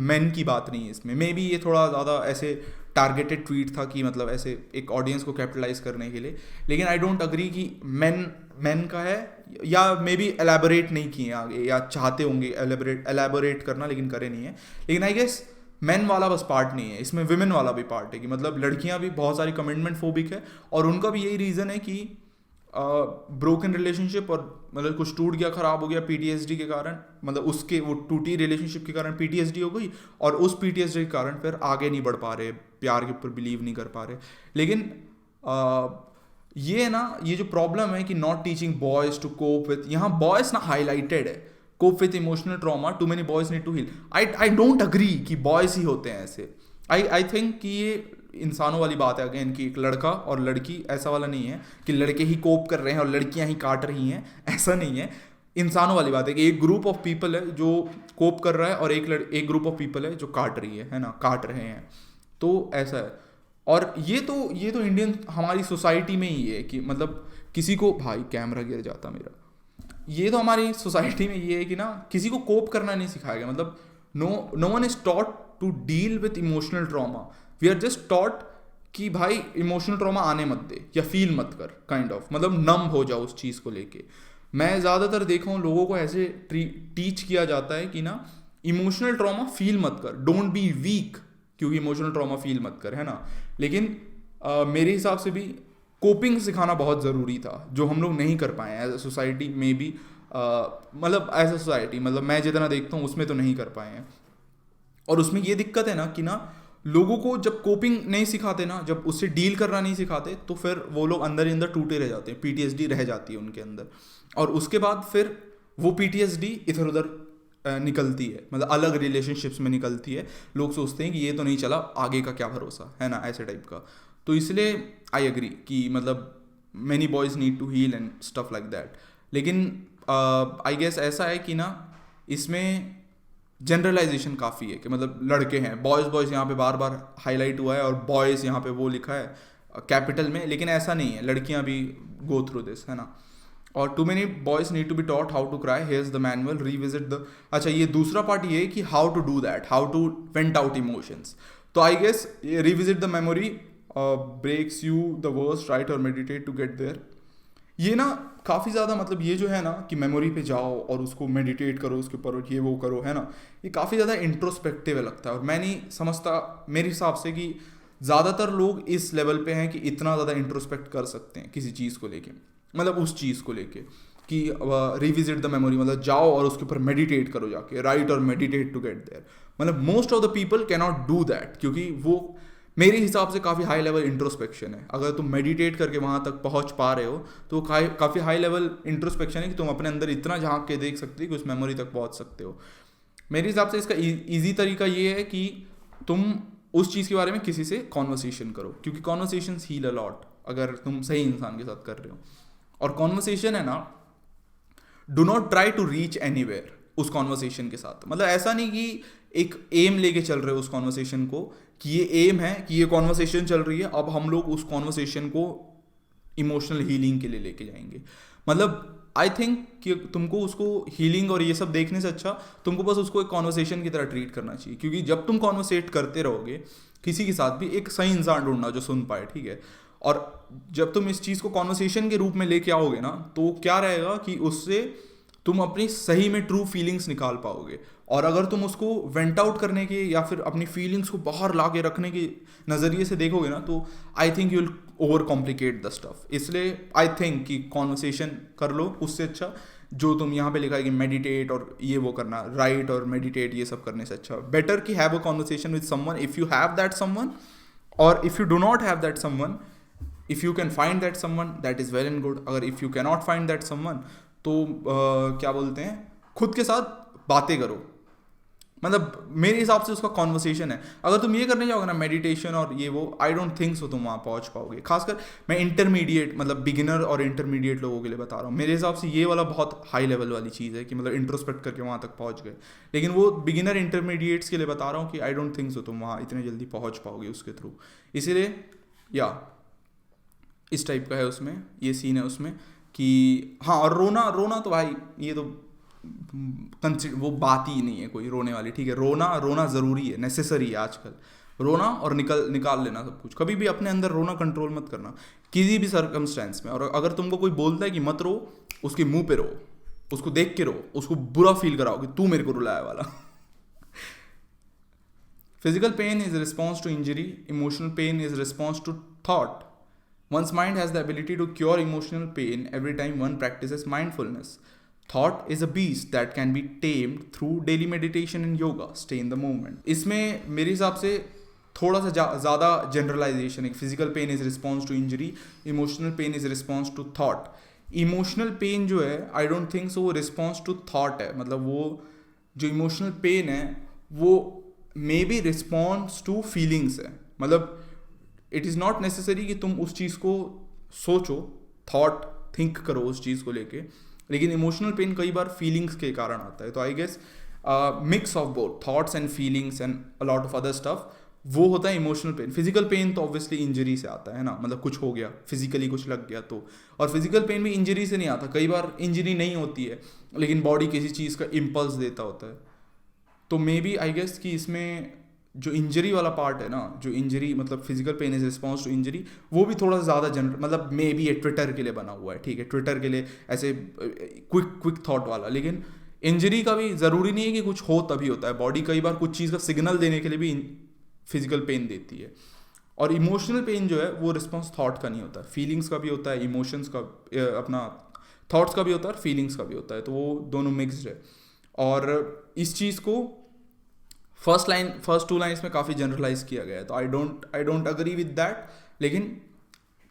मैन की बात नहीं है इसमें, मे बी ये थोड़ा ज़्यादा ऐसे टारगेटेड ट्वीट था कि मतलब ऐसे एक ऑडियंस को कैपिटलाइज करने के लिए, लेकिन आई डोंट अग्री कि मैन का है, या मे बी एलैबोरेट नहीं किए आगे, या चाहते होंगे एलैबोरेट करना लेकिन करे नहीं है। लेकिन आई गेस मैन वाला बस पार्ट नहीं है, इसमें विमेन वाला भी पार्ट है, कि मतलब लड़कियां भी बहुत सारी कमिटमेंट फोबिक है, और उनका भी यही रीज़न है कि ब्रोकन रिलेशनशिप, और मतलब कुछ टूट गया, ख़राब हो गया PTSD के कारण, मतलब उसके वो टूटी रिलेशनशिप के कारण PTSD हो गई, और उस PTSD के कारण फिर आगे नहीं बढ़ पा रहे, प्यार के ऊपर बिलीव नहीं कर पा रहे। लेकिन ये ना, ये जो प्रॉब्लम है कि not teaching boys to cope with, यहाँ बॉयज़ ना हाईलाइटेड है, cope with emotional trauma, too many boys need to heal. I don't agree कि बॉयज़ ही होते हैं ऐसे। आई थिंक कि ये इंसानों वाली बात है अगेन कि एक लड़का और लड़की, ऐसा वाला नहीं है कि लड़के ही कोप कर रहे हैं और लड़कियां ही काट रही हैं, ऐसा नहीं है। इंसानों वाली बात है कि एक ग्रुप ऑफ पीपल है जो कोप कर रहा है और एक ग्रुप ऑफ पीपल है जो काट रही है ना, काट रहे हैं। तो ऐसा है। और ये तो इंडियन हमारी सोसाइटी में ही है कि मतलब किसी को, भाई कैमरा गिर जाता मेरा, ये तो हमारी सोसाइटी में ये है कि ना किसी को कोप करना नहीं सिखाया गया। मतलब no one is taught to deal with emotional trauma. We are just taught कि भाई इमोशनल ट्रॉमा आने मत दे या फील मत कर, काइंड ऑफ, मतलब नम हो जाओ उस चीज़ को लेके। मैं ज़्यादातर देखा हूँ लोगों को ऐसे टीच किया जाता है कि ना इमोशनल ट्रॉमा फील मत कर, डोंट बी वीक क्योंकि इमोशनल ट्रॉमा फील मत कर, है ना। लेकिन मेरे हिसाब से भी कोपिंग सिखाना बहुत ज़रूरी था, जो हम लोग नहीं कर पाए एज अ सोसाइटी में भी, मतलब एज अ सोसाइटी, मतलब मैं जितना देखता हूँ उसमें तो नहीं कर पाए हैं। और उसमें ये दिक्कत है ना कि ना लोगों को जब कोपिंग नहीं सिखाते ना, जब उससे डील करना नहीं सिखाते, तो फिर वो लोग अंदर ही अंदर टूटे रह जाते हैं, पीटीएसडी रह जाती है उनके अंदर। और उसके बाद फिर वो पीटीएसडी इधर उधर निकलती है, मतलब अलग रिलेशनशिप्स में निकलती है। लोग सोचते हैं कि ये तो नहीं चला, आगे का क्या भरोसा, है ना, ऐसे टाइप का। तो इसलिए आई एग्री कि मतलब many boys need to heal and stuff like that. लेकिन आई गेस ऐसा है कि ना इसमें जनरलाइजेशन काफ़ी है कि मतलब लड़के हैं, बॉयज़ यहाँ पे बार बार हाईलाइट हुआ है और बॉयज़ यहाँ पे वो लिखा है कैपिटल में, लेकिन ऐसा नहीं है, लड़कियाँ भी गो थ्रू दिस, है ना। और too many boys need to be taught how to cry, here is the manual, revisit the. अच्छा, ये दूसरा पार्ट ये है कि how to do that, how to vent out emotions. तो I guess revisit the memory breaks you the worst, right और meditate to get there. ये ना काफ़ी ज़्यादा, मतलब ये जो है ना कि मेमोरी पे जाओ और उसको मेडिटेट करो, उसके ऊपर ये वो करो, है ना, ये काफ़ी ज़्यादा इंट्रोस्पेक्टिव लगता है। और मैं नहीं समझता मेरे हिसाब से कि ज़्यादातर लोग इस लेवल पे हैं कि इतना ज़्यादा इंट्रोस्पेक्ट कर सकते हैं किसी चीज़ को लेके, मतलब उस चीज़ को लेके कि रिविजिट द मेमोरी, मतलब जाओ और उसके ऊपर मेडिटेट करो जाके, राइट और मेडिटेट टू गेट देयर। मतलब most of the people can not do that, क्योंकि वो मेरे हिसाब से काफ़ी हाई लेवल इंट्रोस्पेक्शन है। अगर तुम मेडिटेट करके वहाँ तक पहुँच पा रहे हो तो काफ़ी हाई लेवल इंट्रोस्पेक्शन है कि तुम अपने अंदर इतना झांक के देख सकते हो कि उस मेमोरी तक पहुँच सकते हो। मेरे हिसाब से इसका ईजी तरीका ये है कि तुम उस चीज़ के बारे में किसी से कॉन्वर्सेशन करो, क्योंकि कॉन्वर्सेशन हील अ लॉट अगर तुम सही इंसान के साथ कर रहे हो। और कॉन्वर्सेशन है ना, do not try to reach anywhere उस कॉन्वर्सेशन के साथ। मतलब ऐसा नहीं कि एक एम लेके चल रहे हो उस कॉन्वर्सेशन को, कि ये एम है कि ये कॉन्वर्सेशन चल रही है, अब हम लोग उस कॉन्वर्सेशन को इमोशनल हीलिंग के लिए लेके जाएंगे। मतलब आई थिंक कि तुमको उसको हीलिंग और ये सब देखने से अच्छा तुमको बस उसको एक कॉन्वर्सेशन की तरह ट्रीट करना चाहिए। क्योंकि जब तुम कॉन्वर्सेट करते रहोगे किसी के साथ भी, एक सही इंसान ढूंढना जो सुन पाए, ठीक है। और जब तुम इस चीज़ को कॉन्वर्सेशन के रूप में लेके आओगे ना, तो क्या रहेगा कि उससे तुम अपनी सही में ट्रू फीलिंग्स निकाल पाओगे। और अगर तुम उसको वेंट आउट करने के या फिर अपनी फीलिंग्स को बाहर ला के रखने के नज़रिए से देखोगे ना, तो I think you will over complicate the stuff. इसलिए आई थिंक कि कॉन्वर्सेशन कर लो, उससे अच्छा जो तुम यहाँ पे लिखा है कि मेडिटेट और ये वो करना, राइट और मेडिटेट ये सब करने से अच्छा बेटर कि have a conversation with someone if you have that someone, और if you do not have that someone, if you can find that someone that is well and good. अगर if you can not find that someone तो क्या बोलते हैं, खुद के साथ बातें करो। मतलब मेरे हिसाब से उसका कॉन्वर्सेशन है। अगर तुम ये करने जाओगे ना मेडिटेशन और ये वो, आई डोंट थिंक सो तुम वहाँ पहुँच पाओगे। खासकर मैं इंटरमीडिएट, मतलब बिगिनर और इंटरमीडिएट लोगों के लिए बता रहा हूँ। मेरे हिसाब से ये वाला बहुत हाई लेवल वाली चीज़ है कि मतलब इंट्रोस्पेक्ट करके वहाँ तक पहुँच गए। लेकिन वो बिगिनर इंटरमीडिएट्स के लिए बता रहा हूँ कि आई डोंट थिंक सो तुम वहाँ इतने जल्दी पहुँच पाओगे उसके थ्रू। इसीलिए या इस टाइप का है उसमें, ये सीन है उसमें कि हाँ। और रोना तो भाई ये तो वो बात ही नहीं है कोई रोने वाली, ठीक है। रोना ज़रूरी है, नेसेसरी है आजकल रोना, और निकाल लेना सब कुछ। कभी भी अपने अंदर रोना कंट्रोल मत करना किसी भी सर्कमस्टेंस में। और अगर तुमको कोई बोलता है कि मत रो, उसके मुंह पे रो, उसको देख के रो, उसको बुरा फील कराओ कि तू मेरे को रुलाया वाला। Physical pain is response to injury, emotional pain is response to thought. One's mind has the ability to cure emotional pain every time one practices mindfulness. Thought is a beast that can be tamed through daily meditation and yoga. Stay in the moment. इसमें मेरे हिसाब से थोड़ा सा ज़्यादा generalisation है। Physical pain is response to injury, emotional pain is response to thought. Emotional pain जो है आई डोंट थिंक सो वो रिस्पॉन्स टू थॉट है। मतलब वो जो इमोशनल पेन है वो may be response to feelings है। मतलब इट इज़ नॉट नेसेसरी कि तुम उस चीज़ को सोचो, थॉट थिंक करो उस चीज़ को लेके, लेकिन इमोशनल पेन कई बार फीलिंग्स के कारण आता है। तो I guess mix of both thoughts and feelings and a lot of other stuff, वो होता है इमोशनल पेन। फिजिकल पेन तो ऑब्वियसली इंजरी से आता है ना, मतलब कुछ हो गया फिजिकली, कुछ लग गया तो, और फिजिकल पेन भी इंजरी से नहीं आता, कई बार इंजरी नहीं होती है लेकिन बॉडी किसी चीज़ का इम्पल्स देता होता है। तो मे बी आई गेस कि इसमें जो इंजरी वाला पार्ट है ना, जो इंजरी मतलब physical pain is response to injury, वो भी थोड़ा ज़्यादा जनरल, मतलब मे बी ये ट्विटर के लिए बना हुआ है, ठीक है, ट्विटर के लिए ऐसे क्विक थॉट वाला। लेकिन इंजरी का भी ज़रूरी नहीं है कि कुछ हो तभी होता है, बॉडी कई बार कुछ चीज़ का सिग्नल देने के लिए भी फिजिकल पेन देती है। और इमोशनल पेन जो है वो रिस्पॉन्स थॉट का नहीं होता, फीलिंग्स का भी होता है, इमोशंस का अपना थॉट्स का भी होता है और फीलिंग्स का भी होता है, तो वो दोनों मिक्सड है। और इस चीज़ को फर्स्ट टू लाइन्स में काफ़ी जनरलाइज किया गया है, तो I don't agree with that, लेकिन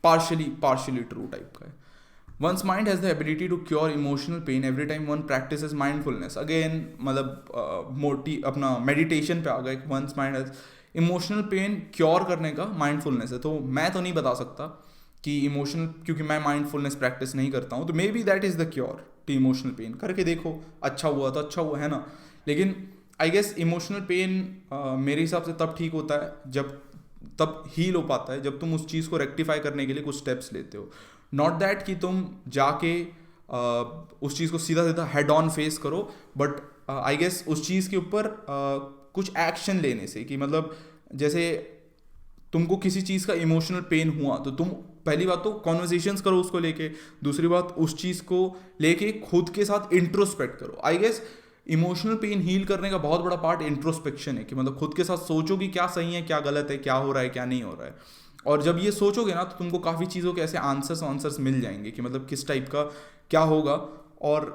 पार्शियली ट्रू टाइप का है। One's mind has the ability to cure emotional pain every time one practices mindfulness. Again, मतलब अपना meditation पे आ गए, one's mind has emotional pain cure करने का mindfulness है। तो मैं तो नहीं बता सकता कि emotional, क्योंकि मैं mindfulness practice नहीं करता हूँ, तो maybe that is the cure to emotional pain। करके देखो, अच्छा हुआ तो अच्छा हुआ, है ना। लेकिन आई गेस इमोशनल पेन मेरे हिसाब से तब ठीक होता है, तब हील हो पाता है जब तुम उस चीज़ को रेक्टिफाई करने के लिए कुछ स्टेप्स लेते हो। नॉट दैट कि तुम जाके उस चीज़ को सीधा सीधा हेड ऑन फेस करो, बट आई गेस उस चीज़ के ऊपर कुछ एक्शन लेने से, कि मतलब जैसे तुमको किसी चीज़ का इमोशनल पेन हुआ तो तुम पहली बात तो कॉन्वर्सेशंस करो उसको लेके, दूसरी बात उस चीज़ को लेके खुद के साथ इंट्रोस्पेक्ट करो। I guess emotional pain heal करने का बहुत बड़ा पार्ट इंट्रोस्पेक्शन है, कि मतलब खुद के साथ सोचो कि क्या सही है, क्या गलत है, क्या हो रहा है, क्या नहीं हो रहा है। और जब ये सोचोगे ना तो तुमको काफ़ी चीज़ों के ऐसे आंसर्स मिल जाएंगे कि मतलब किस टाइप का क्या होगा। और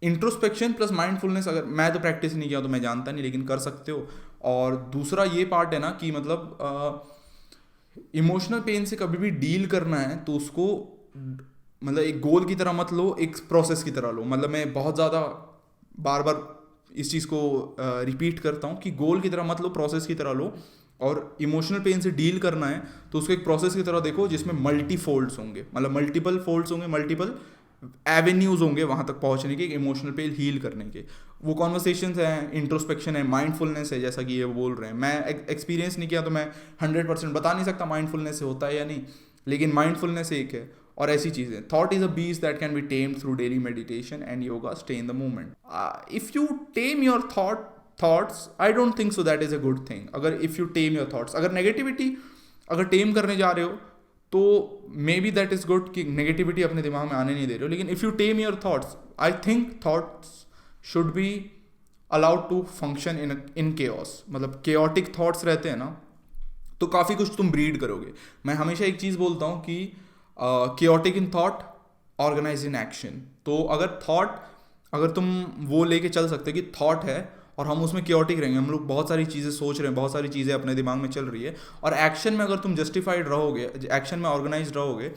इंट्रोस्पेक्शन प्लस माइंडफुलनेस, अगर मैं तो प्रैक्टिस नहीं किया तो मैं जानता नहीं, लेकिन कर सकते हो। और दूसरा ये पार्ट है ना कि मतलब इमोशनल पेन से कभी भी डील करना है तो उसको मतलब एक गोल की तरह मत लो, एक प्रोसेस की तरह लो। मतलब मैं बहुत ज़्यादा बार बार इस चीज़ को रिपीट करता हूँ कि गोल की तरह मत लो, प्रोसेस की तरह लो। और इमोशनल पेन से डील करना है तो उसको एक प्रोसेस की तरह देखो जिसमें मल्टी फोल्ड्स होंगे, मतलब मल्टीपल फोल्ड्स होंगे, मल्टीपल एवेन्यूज़ होंगे वहाँ तक पहुँचने के, इमोशनल पेन हील करने के। वो कॉन्वर्सेशंस हैं, इंट्रोस्पेक्शन है, माइंडफुलनेस है, जैसा कि ये बोल रहे हैं। मैं एक्सपीरियंस नहीं किया तो मैं 100% बता नहीं सकता माइंडफुलनेस से होता है या नहीं, लेकिन माइंडफुलनेस एक है। और ऐसी चीज़ें, thought is a beast that can be tamed through daily meditation and yoga, stay in the moment. If you tame your thoughts, I don't think so that is a good thing. अगर if you tame your thoughts, अगर negativity अगर tame करने जा रहे हो तो maybe that is good कि negativity अपने दिमाग में आने नहीं दे रहे हो। लेकिन if you tame your thoughts, I think thoughts should be allowed to function in chaos. मतलब केओटिक थॉट्स रहते हैं ना तो काफ़ी कुछ तुम ब्रीड करोगे। मैं हमेशा एक चीज़ बोलता हूँ कि chaotic in thought, organise in action. तो अगर तुम वो लेके चल सकते कि थॉट है और हम उसमें केओटिक रहेंगे, हम लोग बहुत सारी चीज़ें सोच रहे हैं, बहुत सारी चीज़ें अपने दिमाग में चल रही है, और एक्शन में अगर तुम जस्टिफाइड रहोगे, एक्शन में ऑर्गेनाइज रहोगे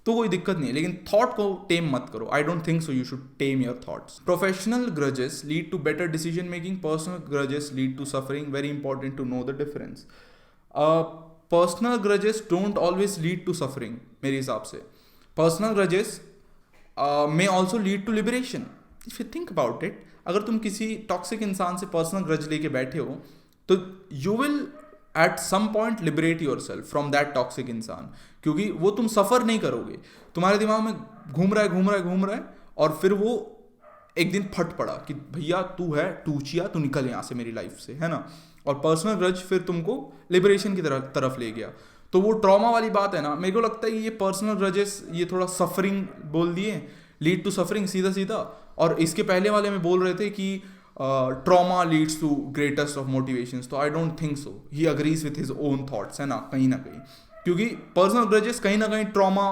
तो कोई दिक्कत नहीं है। लेकिन थॉट को टेम मत करो। I don't think so you should tame your thoughts. Professional grudges lead to better decision making, personal grudges lead to suffering. Very important to know the difference. Personal grudges don't always lead to suffering मेरे हिसाब से। Personal grudges may also lead to liberation. If you think about it, अगर तुम किसी toxic इंसान से personal grudge लेके बैठे हो तो you will at some point liberate your self from that toxic इंसान, क्योंकि वो तुम सफ़र नहीं करोगे, तुम्हारे दिमाग में घूम रहा है और फिर वो एक दिन फट पड़ा कि भैया तू है टूचिया, तू निकल यहाँ से मेरी लाइफ से, है ना। और पर्सनल ग्रज फिर तुमको लिबरेशन की तरफ ले गया। तो वो ट्रॉमा वाली बात है ना, मेरे को लगता है ये पर्सनल ग्रजेस ये थोड़ा सफरिंग बोल दिए, लीड टू सफरिंग सीधा। और इसके पहले वाले में बोल रहे थे कि trauma leads to greatest of motivations. तो I don't think so he agrees with his own thoughts, है ना कहीं, क्योंकि पर्सनल ग्रजेस कहीं ना कहीं ट्रॉमा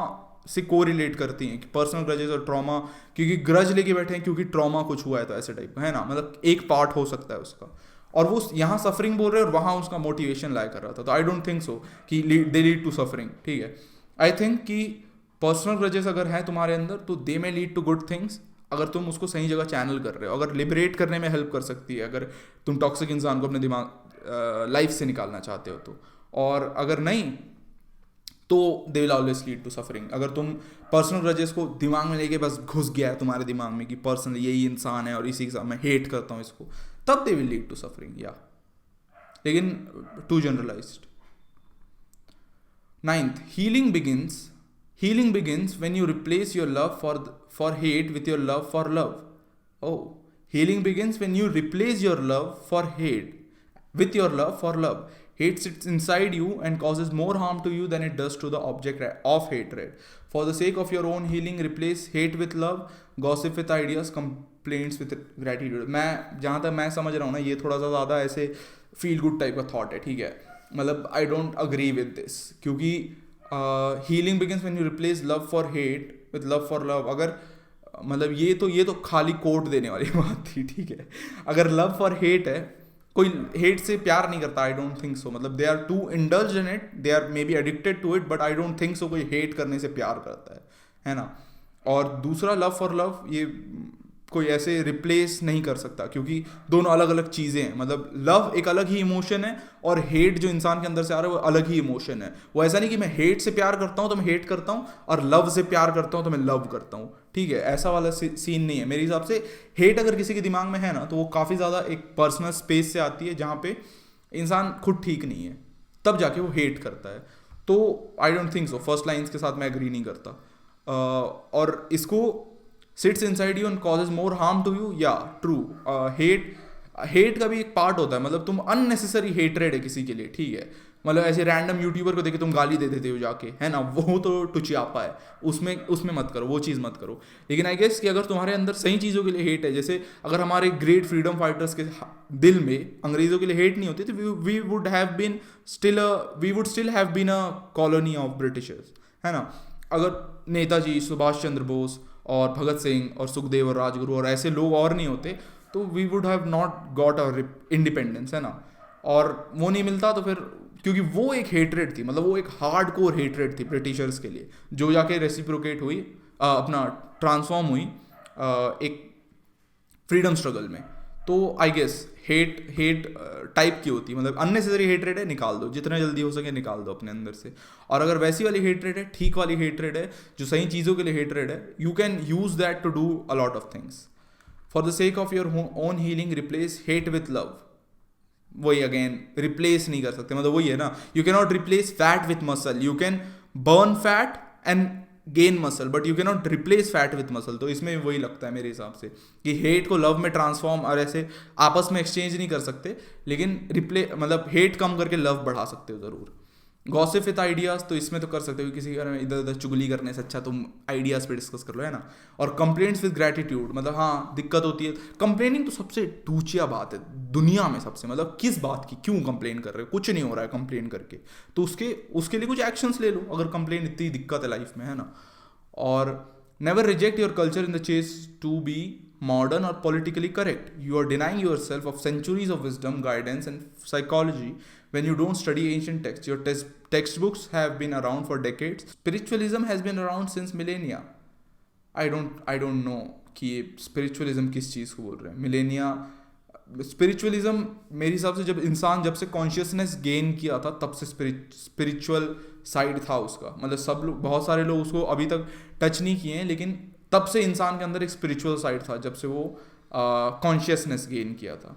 से कोरिलेट करती हैं कि पर्सनल ग्रजेस और ट्रॉमा, क्योंकि ग्रज लेके बैठे हैं क्योंकि ट्रॉमा कुछ हुआ है, तो ऐसे टाइप का है ना, मतलब एक पार्ट हो सकता है उसका। और वो यहाँ सफरिंग बोल रहे हैं और वहाँ उसका मोटिवेशन लाया कर रहा था। तो आई डोंट थिंक सो कि दे लीड टू सफरिंग, ठीक है। आई थिंक कि पर्सनल ग्रजेस अगर है तुम्हारे अंदर तो they may lead to good things, अगर तुम उसको सही जगह चैनल कर रहे हो, अगर लिबरेट करने में हेल्प कर सकती है, अगर तुम टॉक्सिक इंसान को अपने दिमाग लाइफ से निकालना चाहते हो तो। और अगर नहीं तो they will always lead to suffering. अगर तुम पर्सनल ग्रजेस को दिमाग में लेके बस घुस गया है तुम्हारे दिमाग में कि पर्सनल यही इंसान है और इसी के साथ मैं हेट करता हूँ इसको, तब they will lead to suffering, या लेकिन too generalised. Ninth, healing begins when you replace your love for hate with your love for love. Oh, healing begins when you replace your love for hate with your love for love. Hate sits inside you and causes more harm to you than it does to the object of hatred. For the sake of your own healing, replace hate with love, gossip with ideas, complaints with gratitude. मैं जहाँ तक मैं समझ रहा हूँ ना, ये थोड़ा सा ज़्यादा ऐसे फील गुड टाइप का थॉट है, ठीक है, मतलब I don't agree with this, क्योंकि healing begins when you replace love for hate with love for love. अगर मतलब ये तो खाली कोट देने वाली बात थी, ठीक है। अगर लव फॉर हेट है, कोई हेट से प्यार नहीं करता, आई डोंट थिंक सो, मतलब they are to indulge in it, they are may be addicted to it, but I don't think so कोई हेट करने से प्यार करता है ना। और दूसरा लव फॉर लव, ये कोई ऐसे रिप्लेस नहीं कर सकता, क्योंकि दोनों अलग अलग चीज़ें हैं। मतलब लव एक अलग ही इमोशन है और हेट जो इंसान के अंदर से आ रहा है वो अलग ही इमोशन है। वो ऐसा नहीं कि मैं हेट से प्यार करता हूँ तो मैं हेट करता हूँ और लव से प्यार करता हूँ तो मैं लव करता हूँ, ठीक है, ऐसा वाला सीन नहीं है मेरे हिसाब से। हेट अगर किसी के दिमाग में है ना, तो वो काफ़ी ज़्यादा एक पर्सनल स्पेस से आती है जहाँ पे इंसान खुद ठीक नहीं है, तब जाके वो हेट करता है। तो I don't think so, first lines के साथ मैं एग्री नहीं करता। और इसको sits inside you and causes more harm to you, या ट्रू। हेट का भी एक पार्ट होता है, मतलब तुम अननेसेसरी हेटरेड है किसी के लिए, ठीक है, मतलब ऐसे रैंडम यूट्यूबर को देखे तुम गाली दे देते हो जाके, है ना, वो तो टुचियापा है, उसमें मत करो, वो चीज़ मत करो। लेकिन आई गेस कि अगर तुम्हारे अंदर सही चीज़ों के लिए हेट है, जैसे अगर हमारे ग्रेट फ्रीडम फाइटर्स के दिल में अंग्रेज़ों के लिए हेट नहीं होती तो we would still have been a colony of Britishers, है ना। अगर नेताजी, सुभाष चंद्र बोस और भगत सिंह और सुखदेव और राजगुरु और ऐसे लोग और नहीं होते तो we would have not got our independence, है ना। और वो नहीं मिलता तो फिर, क्योंकि वो एक हेटरेड थी, मतलब वो एक हार्ड कोर हेटरेड थी ब्रिटिशर्स के लिए, जो जाके रेसिप्रोकेट हुई, अपना ट्रांसफॉर्म हुई एक फ्रीडम स्ट्रगल में। तो आई गेस हेट टाइप की होती है, मतलब अननेसेसरी हेटरेड है, निकाल दो, जितना जल्दी हो सके निकाल दो अपने अंदर से। और अगर वैसी वाली हेटरेड है, ठीक वाली हेटरेड है, जो सही चीज़ों के लिए हेटरेड है, you can use that to do a lot of things. For the sake of your own healing, replace hate with love. वही अगेन रिप्लेस नहीं कर सकते, मतलब वही है ना, you can not replace fat with muscle, you can burn fat and gain muscle, but you can not replace fat with muscle. तो इसमें वही लगता है मेरे हिसाब से कि हेट को लव में ट्रांसफॉर्म और ऐसे आपस में एक्सचेंज नहीं कर सकते, लेकिन मतलब हेट कम करके लव बढ़ा सकते हो ज़रूर। गॉसिप विथ आइडियाज़, तो इसमें तो कर सकते हो, किसी के बारे में इधर उधर चुगली करने से अच्छा तुम आइडियाज़ पे डिस्कस कर लो, है ना। और कंप्लेंट्स विद ग्रेटिट्यूड, मतलब हाँ दिक्कत होती है, कंप्लेनिंग तो सबसे टूचिया बात है दुनिया में सबसे, मतलब किस बात की क्यों कंप्लेन कर रहे हो, कुछ नहीं हो रहा है कंप्लेन करके, तो उसके लिए कुछ एक्शंस ले लो अगर कंप्लेन इतनी दिक्कत है लाइफ में, है ना। और never reject your culture in the chase to be modern or politically correct. You are denying yourself of centuries of wisdom, guidance and psychology when you don't study ancient texts. Your textbooks have been around for decades. Spiritualism has been around since millennia. I don't know कि ये spiritualism किस चीज़ को बोल रहे हैं। millennia spiritualism मेरे हिसाब से जब से कॉन्शियसनेस गेन किया था तब से स्पिरिचुअल साइड था उसका, मतलब बहुत सारे लोग उसको अभी तक टच नहीं किए हैं, लेकिन तब से इंसान के अंदर एक स्पिरिचुअल साइड था जब से वो कॉन्शियसनेस गेन किया था।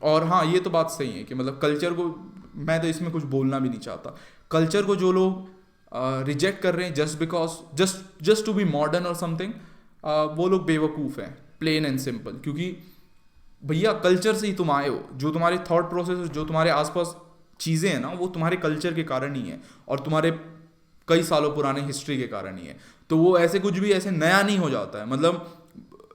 और हाँ, ये तो बात सही है कि मतलब कल्चर को, मैं तो इसमें कुछ बोलना भी नहीं चाहता, कल्चर को जो लोग रिजेक्ट कर रहे हैं जस्ट टू बी मॉडर्न और समथिंग, वो लोग बेवकूफ़ हैं, प्लेन एंड सिंपल। क्योंकि भैया कल्चर से ही तुम आए हो, जो तुम्हारे थॉट प्रोसेस, जो तुम्हारे आसपास चीज़ें हैं ना, वो तुम्हारे कल्चर के कारण ही है और तुम्हारे कई सालों पुराने हिस्ट्री के कारण ही है। तो वो ऐसे कुछ भी ऐसे नया नहीं हो जाता है, मतलब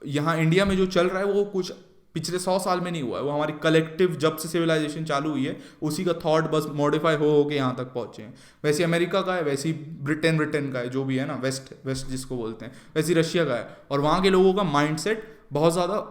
यहाँ इंडिया में जो चल रहा है वो कुछ पिछले 100 साल में नहीं हुआ है, वो हमारी कलेक्टिव जब से सिविलाइजेशन चालू हुई है उसी का थॉट बस मॉडिफाई हो के यहाँ तक पहुँचे हैं। वैसे अमेरिका का है, वैसी ब्रिटेन का है, जो भी है ना, वेस्ट जिसको बोलते हैं, वैसी रशिया का है। और वहाँ के लोगों का माइंडसेट बहुत ज़्यादा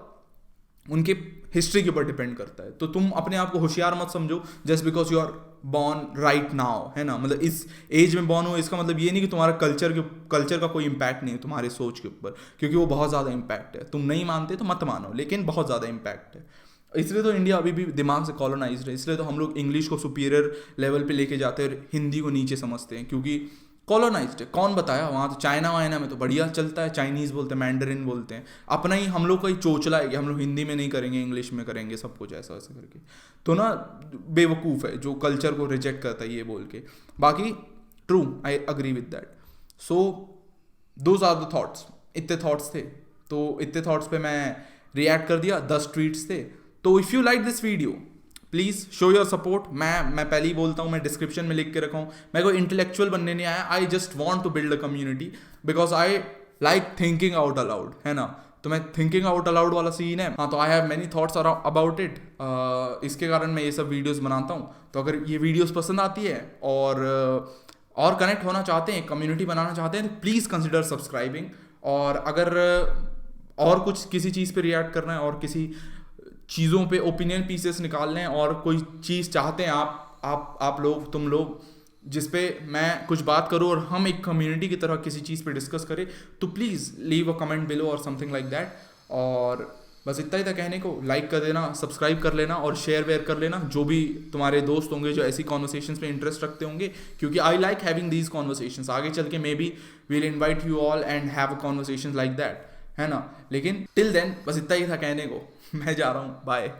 उनके हिस्ट्री के ऊपर डिपेंड करता है। तो तुम अपने आप को होशियार मत समझो just because you are born right now, है ना, मतलब इस एज में बॉर्न हो, इसका मतलब ये नहीं कि तुम्हारा कल्चर का कोई इम्पैक्ट नहीं है तुम्हारे सोच के ऊपर, क्योंकि वो बहुत ज़्यादा इम्पैक्ट है। तुम नहीं मानते तो मत मानो, लेकिन बहुत ज़्यादा इम्पैक्ट है। इसलिए तो इंडिया अभी भी दिमाग से कॉलोनाइज्ड है, इसलिए तो हम लोग इंग्लिश को सुपीरियर लेवल पे लेके जाते हैं और हिंदी को नीचे समझते हैं, क्योंकि कॉलोनाइज्ड है। कौन बताया? वहाँ तो चाइना वाइना में तो बढ़िया चलता है, चाइनीज़ बोलते हैं, मैंडरिन बोलते हैं। अपना ही हम लोग का ही चोचला है कि हम लोग हिंदी में नहीं करेंगे, इंग्लिश में करेंगे सब कुछ ऐसा ऐसा करके। तो ना बेवकूफ़ है जो कल्चर को रिजेक्ट करता है ये बोल के। बाकी true, I agree with that. So those are the thoughts. इतने थॉट्स थे, तो इतने थॉट्स पे मैं रिएक्ट कर दिया, 10 ट्वीट्स थे। तो if you like this video please show your support. मैं पहले ही बोलता हूँ, मैं डिस्क्रिप्शन में लिख के रखा हूँ, मैं कोई इंटेलेक्चुअल बनने नहीं आया। I just want to build a community because I like thinking out loud, है ना। तो मैं थिंकिंग आउट अलाउड वाला सीन है, हाँ, तो I have many thoughts about it. इसके कारण मैं ये सब वीडियोस बनाता हूँ। तो अगर ये वीडियोस पसंद आती है और कनेक्ट होना चाहते हैं, कम्युनिटी बनाना चाहते हैं, तो प्लीज़ कंसिडर सब्सक्राइबिंग। और अगर और कुछ किसी चीज़ पे रिएक्ट करना है और किसी चीज़ों पे ओपिनियन पीसेस निकालने हैं और कोई चीज़ चाहते हैं आप लोग, तुम लोग, जिस पे मैं कुछ बात करूँ और हम एक कम्युनिटी की तरह किसी चीज़ पे डिस्कस करें, तो please leave a comment below और समथिंग लाइक दैट। और बस इतना ही था कहने को। लाइक कर देना, सब्सक्राइब कर लेना और शेयर वेयर कर लेना जो भी तुम्हारे दोस्त होंगे जो ऐसी कॉन्वर्सेशंस में इंटरेस्ट रखते होंगे, क्योंकि I like having these conversations. आगे चल के maybe we'll invite you all and have a conversations like that, है ना। लेकिन टिल देन बस इतना ही था कहने को। मैं जा रहा हूँ, बाय।